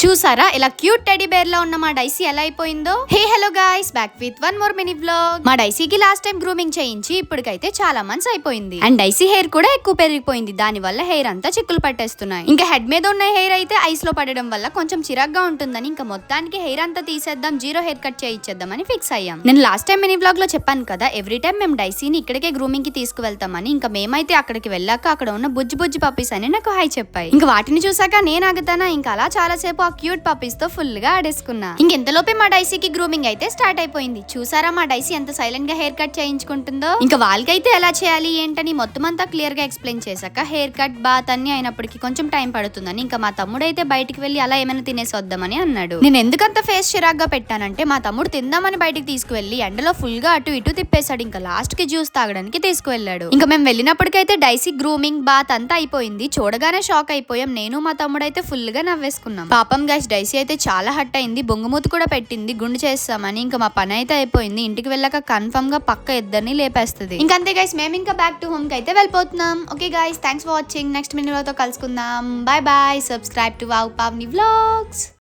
చూసారా ఇలా cute teddy bear లో ఉన్న మా డైసీ ఎలా అయిపోయిందో. Hey hello guys, back with one more mini vlog. మా డైసీకి లాస్ట్ టైం గ్రూమింగ్ చేయించి ఇప్పటికైతే చాలా మంత్స్ అయిపోయింది. అండ్ డైసీ హెయిర్ కూడా ఎక్కువ పెరిగిపోయింది. దాని వల్ల హెయిర్ అంతా చిక్కులు పట్టేస్తున్నాయి. ఇంకా హెడ్ మీద ఉన్న హెయిర్ అయితే ఐస్ లో పడడం వల్ల కొంచెం చిరాగ్గా ఉంటుందని ఇంకా మొత్తానికి హెయిర్ అంతా తీసేద్దాం, జీరో హెయిర్ కట్ చేయించేద్దామని ఫిక్స్ అయ్యాం. నేను లాస్ట్ టైం మినీ వ్లాగ్ లో చెప్పాను కదా, ఎవ్రీ టైం మేము డైసీని ఇక్కడికే గ్రూమింగ్ కి తీసుకువెళ్తామని. ఇంకా మేమైతే అక్కడికి వెళ్ళాక అక్కడ ఉన్న బుజ్జి బుజ్జి పప్పీస్ అని నాకు హాయ్ చెప్పాయి. ఇంకా వాటిని చూసాక నేను ఆగుతానా, ఇంకా అలా చాలా సేపు ఆ క్యూట్ పప్పీస్ తో ఫుల్ గా ఆడేసుకున్నా. ఇంకెంతలోపే మా డైసీకి గ్రూమింగ్ అయితే స్టార్ట్ అయిపోయింది. చూసారా మా డైసీ ఎంత సైలెంట్ గా హెయిర్ కట్ చేయించుకుంటుందో. ఇంకా వాళ్ళకైతే ఎలా చేయాలి ఏంటని మొత్తం అంతా క్లియర్ గా ఎక్స్ప్లెయిన్ చేశాక హెయిర్ కట్ బాత్ అన్ని అయినప్పటికీ కొంచెం టైం పడుతుందని ఇంకా మా తమ్ముడు అయితే బయటికి వెళ్ళి అలా ఏమైనా తినేసి వద్దామని అన్నాడు. నేను ఎందుకంత ఫేస్ చిరాగ్గా పెట్టానంటే మా తమ్ముడు తిందామని బయటికి తీసుకువెళ్లి ఎండలో ఫుల్ గా అటు ఇటు తిప్పేశాడు. ఇంకా లాస్ట్ కి జ్యూస్ తాగడానికి తీసుకువెళ్ళాడు. ఇంకా మేము వెళ్ళినప్పటికైతే డైసీ గ్రూమింగ్ బాత్ అంతా అయిపోయింది. చూడగానే షాక్ అయిపోయాం. నేను మా తమ్ముడు అయితే ఫుల్ గా నవ్వేసుకున్నాం. పాపం గైస్, డైసీ అయితే చాలా హట్ అయింది. బొంగుమూతి కూడా పెట్టింది గుండు చేస్తామని. ఇంకా మా పని అయితే అయిపోయింది. ఇంటికి వెళ్ళాక కన్ఫర్మ్ గా పక్క ఇద్దరిని లేపేస్తుంది. ఇంకంతే గైస్, మేము ఇంకా బ్యాక్ టు హోమ్ కి అయితే వెళ్ళిపోతున్నాం. Okay guys, thanks for watching. Next మినిలో కలుసుకుందాం. Bye bye. Subscribe to wow Pavani vlogs.